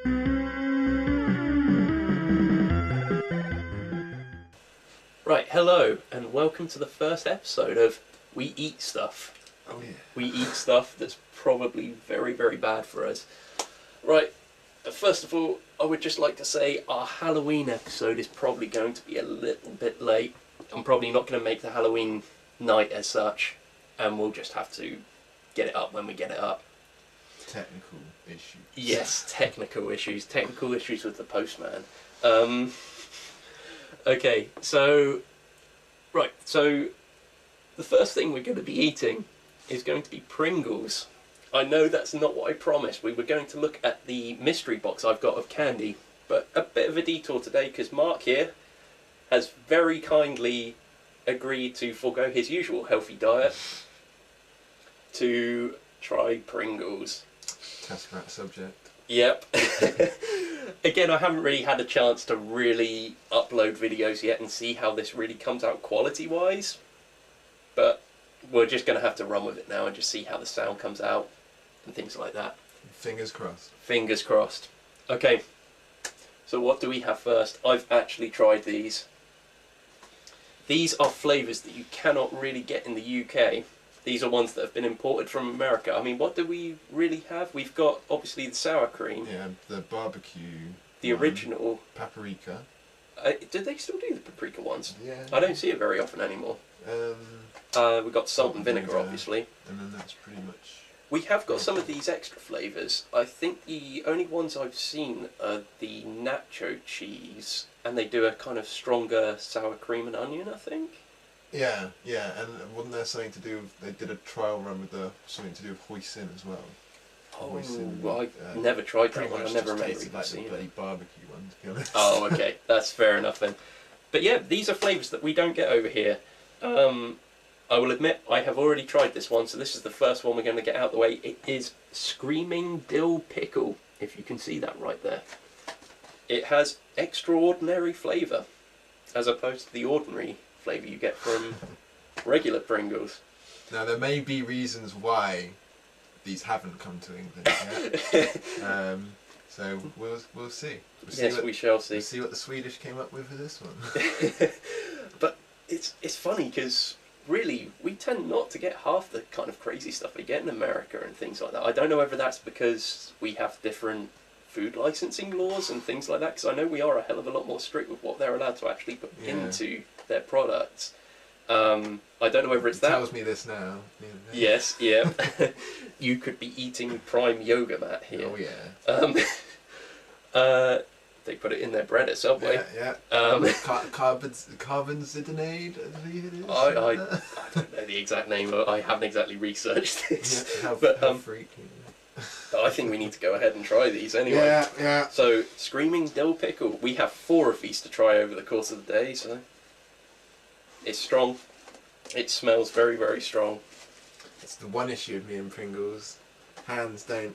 Right, hello, and welcome to the first episode of We Eat Stuff. Oh yeah. We eat stuff that's probably very, very bad for us. Right, first of all, I would just like to say our Halloween episode is probably going to be a little bit late. I'm probably not going to make the Halloween night as such, and we'll just have to get it up when we get it up. Technical issues. Yes, technical issues. Technical issues with the postman. Okay, so the first thing we're going to be eating is going to be Pringles. I know that's not what I promised. We were going to look at the mystery box I've got of candy, but a bit of a detour today because Mark here has very kindly agreed to forego his usual healthy diet to try Pringles. Test that subject. Yep. Again, I haven't really had a chance to really upload videos yet and see how this really comes out quality-wise, but we're just going to have to run with it now and just see how the sound comes out and things like that. Fingers crossed. Fingers crossed. Okay, so what do we have first? I've actually tried these. These are flavours that you cannot really get in the UK. These are ones that have been imported from America. I mean, what do we really have? We've got, obviously, the sour cream. Yeah, the barbecue. The original. Paprika. Do they still do the paprika ones? Yeah. I don't see it very often anymore. We've got salt and vinegar, obviously. And then that's pretty much... We have got some of these extra flavours. I think the only ones I've seen are the nacho cheese, and they do a kind of stronger sour cream and onion, I think. Yeah, and wasn't there something to do with... They did a trial run with something to do with hoisin as well. Oh, well, I've never tried that one. I never remember even seeing it. Like the bloody barbecue one, to be honest. Oh, okay. That's fair enough then. But yeah, these are flavours that we don't get over here. I will admit, I have already tried this one, so this is the first one we're going to get out the way. It is Screaming Dill Pickle, if you can see that right there. It has extraordinary flavour, as opposed to the ordinary flavour you get from regular Pringles. Now, there may be reasons why these haven't come to England yet. So we'll see. We shall see. We'll see what the Swedish came up with for this one. But it's funny because really we tend not to get half the kind of crazy stuff we get in America and things like that. I don't know whether that's because we have different food licensing laws and things like that, because I know we are a hell of a lot more strict with what they're allowed to actually put into their products. I don't know whether it's that. Tells me this now. Yes, yeah. You could be eating prime yoga mat here. Oh yeah. They put it in their bread at Subway. Yeah. Carbon zidanade, I believe it is. I don't know the exact name. I haven't exactly researched this. Yeah, health freak. I think we need to go ahead and try these anyway. Yeah. So, Screaming Dill Pickle. We have 4 of these to try over the course of the day, so... It's strong. It smells very, very strong. It's the one issue of me and Pringles. Hands don't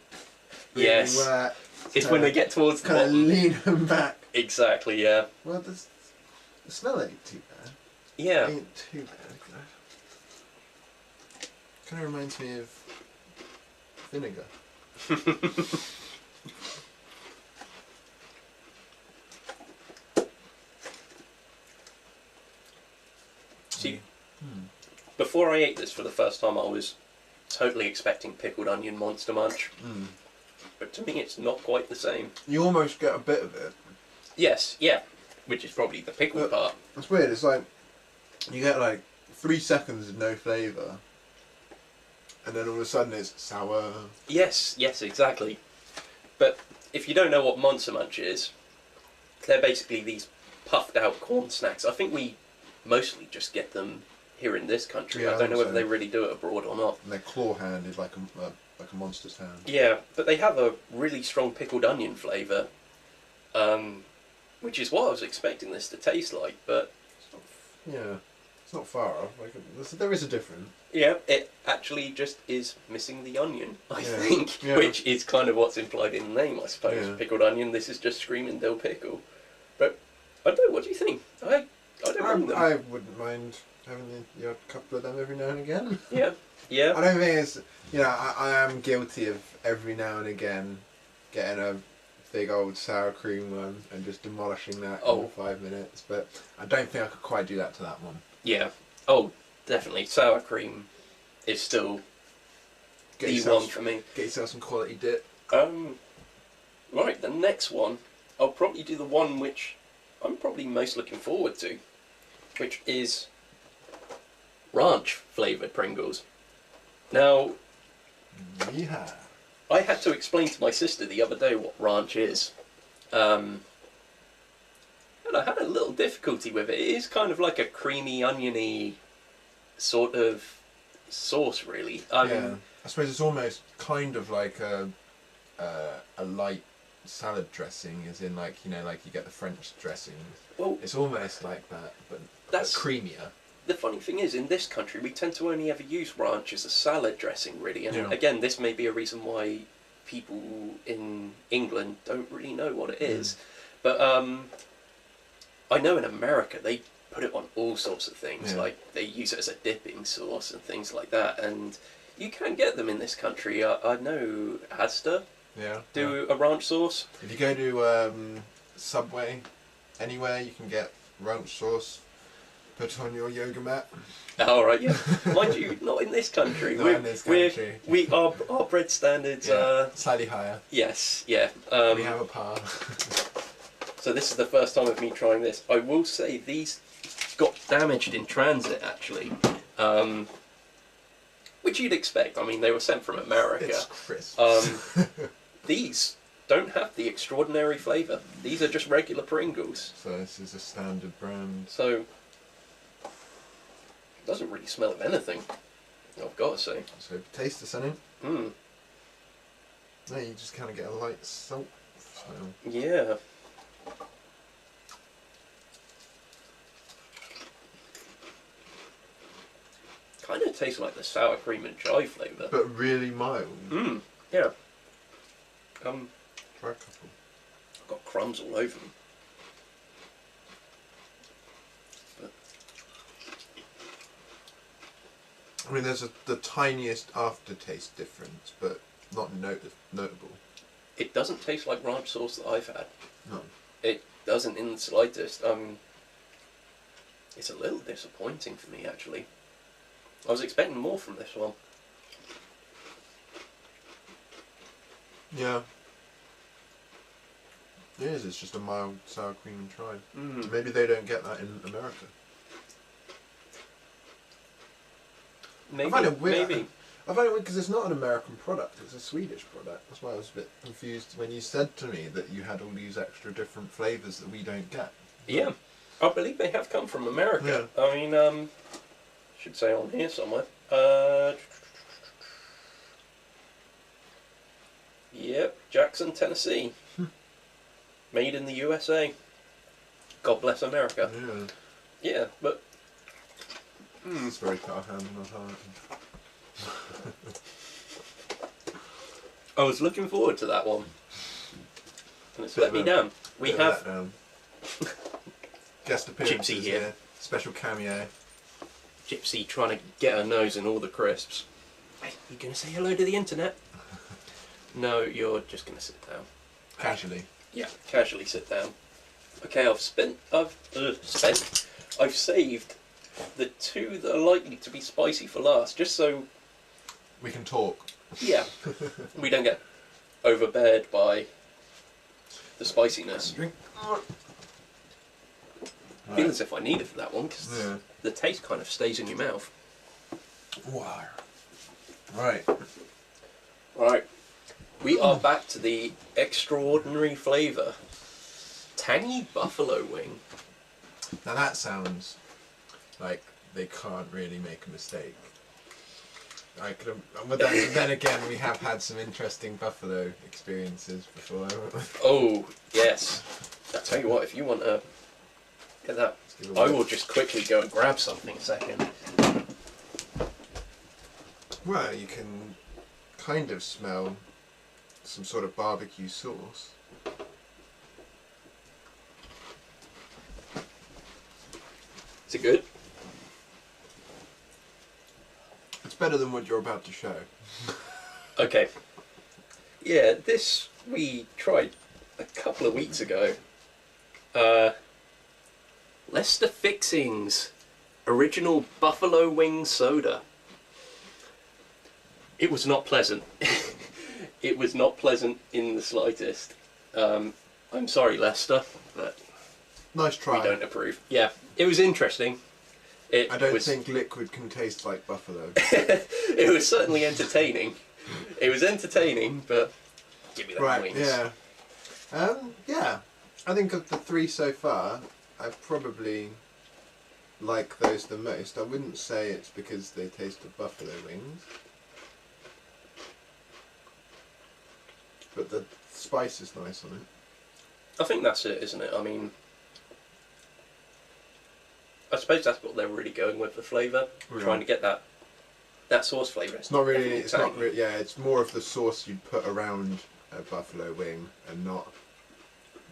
really yes. work. It's when they get towards the bottom. Kind of lean them back. Exactly, yeah. Well, the smell ain't too bad. Yeah. Ain't too bad. Kind of reminds me of vinegar. See, before I ate this for the first time, I was totally expecting pickled onion Monster Munch. But to me, it's not quite the same. You almost get a bit of it. Yes, yeah. Which is probably the pickle part. It's weird. It's like you get like 3 seconds of no flavour, and then all of a sudden it's sour. Yes, exactly. But if you don't know what Monster Munch is, they're basically these puffed out corn snacks. I think we mostly just get them here in this country. Yeah, I don't know whether they really do it abroad or not. And they're claw-handed like a monster's hand. Yeah, but they have a really strong pickled onion flavour, which is what I was expecting this to taste like, but... It's not far off. There is a difference. Yeah, it actually just is missing the onion, I think, which is kind of what's implied in the name, I suppose. Yeah. Pickled onion, this is just Screaming Dill Pickle. But, I don't know, what do you think? I don't mind them. I wouldn't mind having a couple of them every now and again. Yeah. I don't think it's... I am guilty of every now and again getting a big old sour cream one and just demolishing that Oh. in 5 minutes. But I don't think I could quite do that to that one. Yeah. Oh, definitely. Sour cream is still Get the yourself, one for me. Get yourself some quality dip. Right, the next one, I'll probably do the one which I'm probably most looking forward to, which is ranch flavoured Pringles. Now, Yeah. I had to explain to my sister the other day what ranch is. And I had a little difficulty with it. It is kind of like a creamy, oniony sort of sauce, really. Yeah. I suppose it's almost kind of like a light salad dressing, as in like, you know, like you get the French dressing. Well, It's almost like that, but that's creamier. the funny thing is, in this country, we tend to only ever use ranch as a salad dressing, really. And Yeah. again, this may be a reason why people in England don't really know what it is. But I know in America they put it on all sorts of things. Yeah. Like they use it as a dipping sauce and things like that. And you can get them in this country. I know Asda Yeah. do a ranch sauce. If you go to Subway, anywhere, you can get ranch sauce. Put it on your yoga mat. All right, yeah. Mind you, not in this country. Not in this country. Our bread standards slightly higher. yes, yeah. We have a par. So this is the first time of me trying this. I will say these got damaged in transit, actually, which you'd expect. I mean, they were sent from America. It's crisp. These don't have the extraordinary flavour. These are just regular Pringles. So this is a standard brand. So it doesn't really smell of anything, I've got to say. So taste the something. Mm. No, you just kind of get a light salt smell. Yeah. Kind of tastes like the sour cream and chive flavour. But really mild. Mmm, yeah. Try a couple. I've got crumbs all over them. But I mean, there's the tiniest aftertaste difference, but not notable. it doesn't taste like ranch sauce that I've had. No. It doesn't in the slightest. It's a little disappointing for me, actually. I was expecting more from this one. Yeah. It is, it's just a mild sour cream and chive. Mm. Maybe they don't get that in America. Maybe, I find it weird. maybe. I find it weird because it's not an American product, it's a Swedish product. That's why I was a bit confused when you said to me that you had all these extra different flavours that we don't get. Yeah, I believe they have come from America. Yeah. I mean, should say on here somewhere. Yep, Jackson, Tennessee. Made in the USA. God bless America. Yeah. Yeah, but It's very cut hand on the heart. I was looking forward to that one. And it's let me down. We have guest appearances Gypsy here. Special cameo. Gypsy trying to get her nose in all the crisps. Hey, you going to say hello to the internet? No, you're just going to sit down. Casually. Yeah, casually sit down. Okay, I've saved the two that are likely to be spicy for last, just so we can talk. Yeah, we don't get overbeared by the spiciness. I feel as if I need it for that one, because the taste kind of stays in your mouth. Wow. Right. Right. We are back to the extraordinary flavour. Tangy buffalo wing. Now that sounds like they can't really make a mistake. But then again, we have had some interesting buffalo experiences before. Oh, yes. I'll tell you what, if you want to get that, I will just quickly go and grab something a second. Well, you can kind of smell some sort of barbecue sauce. Is it good? It's better than what you're about to show. Okay. Yeah, this we tried a couple of weeks ago. Leicester Fixings original buffalo wing soda. It was not pleasant. It was not pleasant in the slightest. I'm sorry, Leicester, but Nice try. we don't approve. Yeah, it was interesting. I don't think liquid can taste like buffalo. It was certainly entertaining. It was entertaining, but give me that Right, wings. yeah. Yeah. I think of the three so far, I probably like those the most. I wouldn't say it's because they taste of buffalo wings. But the spice is nice on it. I think that's it, isn't it? I mean, I suppose that's what they're really going with, the flavour. Yeah. Trying to get that sauce flavour. It's not really, definitely it's not tangy. really, yeah, it's more of the sauce you'd put around a buffalo wing and not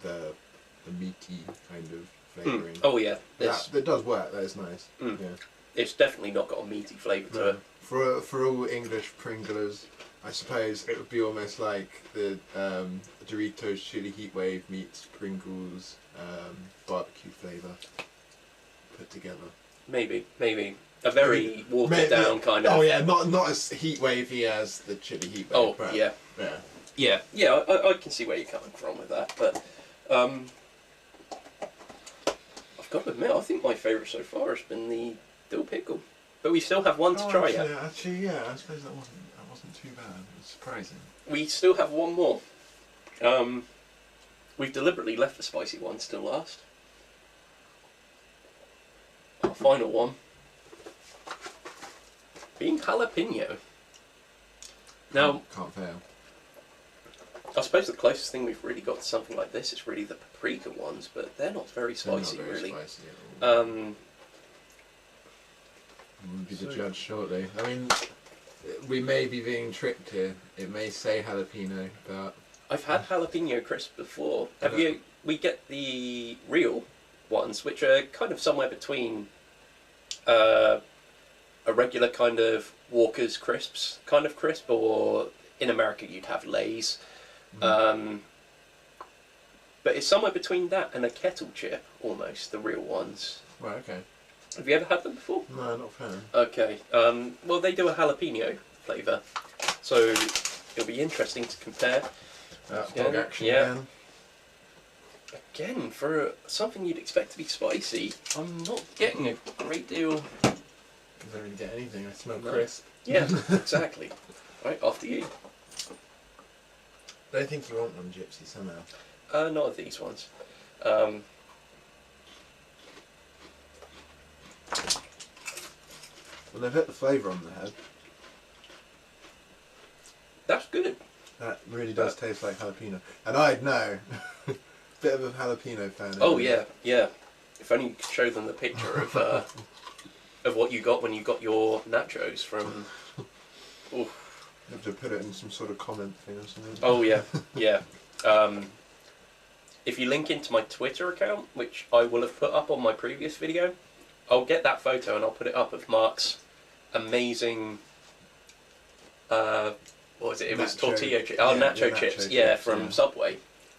the meaty kind of flavouring. Oh yeah, this, That does work, that is nice. Mm. Yeah. it's definitely not got a meaty flavour to it. For all English Pringlers, I suppose it would be almost like the Doritos Chili Heatwave meets Pringles barbecue flavour put together. Maybe a very watered down kind of. Oh yeah, not as heat wavy as the Chili Heatwave. Oh but, yeah. yeah. Yeah. I can see where you're coming from with that, but I've got to admit, I think my favourite so far has been the dill pickle. But we still have one to try yet. Actually, yeah, I suppose that wasn't too bad. It was surprising. We still have one more. We've deliberately left the spicy ones till last. Our final one being jalapeno. Now, Can't fail. I suppose the closest thing we've really got to something like this is really the paprika ones, but they're not very spicy, They're not very really. spicy at all. We'll be the So- judge shortly. I mean, we may be being tricked here. It may say jalapeno, but I've had jalapeno crisps before. I Have don't- you? We get the real ones, which are kind of somewhere between a regular kind of Walker's crisps kind of crisp, or in America you'd have Lay's. But it's somewhere between that and a kettle chip, almost, the real ones. right, okay. Have you ever had them before? No, not fair. Okay. Well, they do a jalapeno flavour, so it'll be interesting to compare. Dog action yeah. again. Again, for something you'd expect to be spicy, I'm not getting a great deal. I don't really get anything. I smell No. crisp. Yeah, exactly. Right, after you. Don't think you want one, Gypsy, somehow. Not of these ones. Well, they've hit the flavour on the head. That's good. That really does taste like jalapeno. And I'd know. Bit of a jalapeno fan. Oh yeah, yeah. If only you could show them the picture of what you got when you got your nachos from. Oof. You have to put it in some sort of comment thing or something. Oh yeah, yeah. If you link into my Twitter account, which I will have put up on my previous video, I'll get that photo and I'll put it up of Mark's amazing. What was it? It was Nacho. tortilla chips. Oh, Yeah, nacho yeah, chips. nacho Yeah, chips, from yeah. Subway.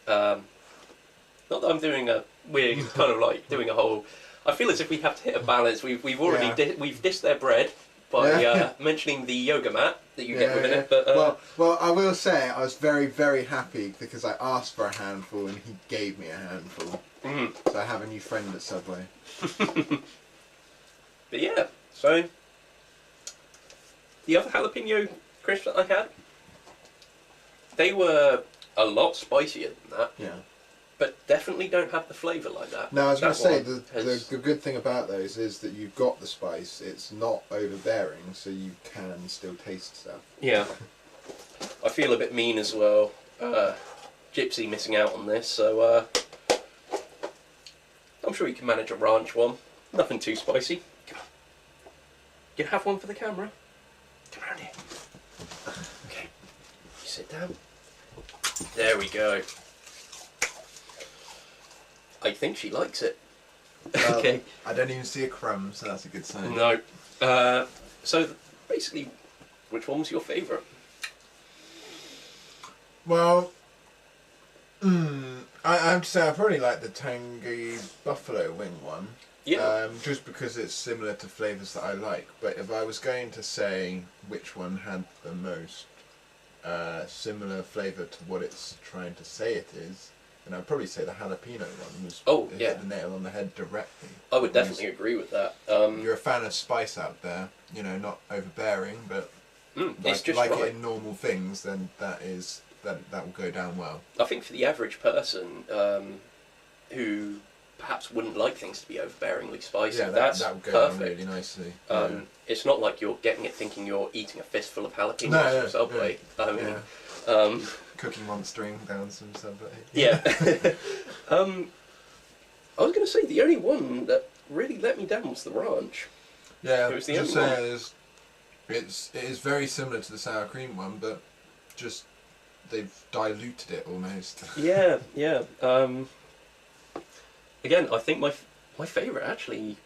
Not that I'm doing a. We're kind of like doing a whole. I feel as if we have to hit a balance. We've already Yeah. we've dissed their bread by Yeah. mentioning the yoga mat that you get within it. But well, I will say I was very, very happy because I asked for a handful and he gave me a handful. mhm. So I have a new friend at Subway. But yeah, so the other jalapeno crisps that I had, they were a lot spicier than that, Yeah. but definitely don't have the flavour like that. Now I was going to That say one the has- good thing about those is that you've got the spice. It's not overbearing, so you can still taste stuff. Yeah. I feel a bit mean as well. Gypsy missing out on this, so I'm sure you can manage a ranch one. Nothing too spicy. Come on. You have one for the camera? Come around here. Okay. You sit down. There we go. I think she likes it. Okay. I don't even see a crumb, so that's a good sign. No. So basically, which one was your favourite? Well, I have to say I probably like the tangy buffalo wing one. Yeah. Just because it's similar to flavours that I like. But if I was going to say which one had the most similar flavour to what it's trying to say it is, then I'd probably say the jalapeno one was hit the nail on the head directly. I would definitely agree with that. You're a fan of spice out there, you know, not overbearing, but it's just like right. it in normal things, then that will go down well. I think for the average person who perhaps wouldn't like things to be overbearingly spicy, that's that would go perfect. down really nicely. It's not like you're getting it thinking you're eating a fistful of jalapenos from Subway. Cookie monstering down some Subway. Yeah. I was going to say the only one that really let me down was the ranch. Yeah, it was the only one. It is very similar to the sour cream one, but just they've diluted it almost. Yeah. Again, I think my favourite actually,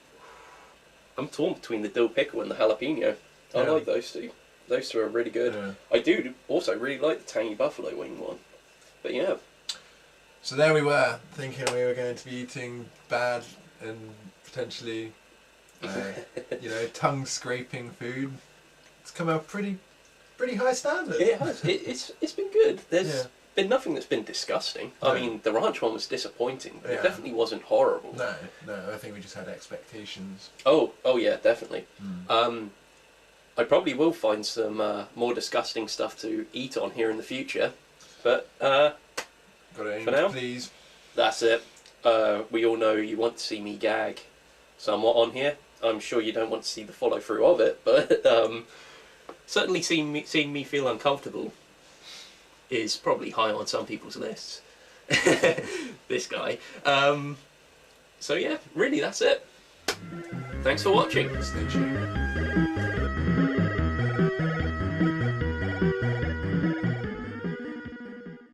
I'm torn between the dill pickle and the jalapeno. I like those two. Those two are really good. Yeah. I do also really like the tangy buffalo wing one. But yeah. So there we were, thinking we were going to be eating bad and potentially, tongue scraping food. It's come out pretty high standard. It has. It's been good. There's been nothing that's been disgusting. No. I mean, the ranch one was disappointing, but it Yeah. definitely wasn't horrible. No, I think we just had expectations. Oh yeah, definitely. I probably will find some more disgusting stuff to eat on here in the future, but Got to aim for now, please. that's it. We all know you want to see me gag somewhat on here. I'm sure you don't want to see the follow through of it, but certainly seeing me feel uncomfortable is probably high on some people's lists. This guy. So yeah, really that's it. Thanks for watching. Stay tuned.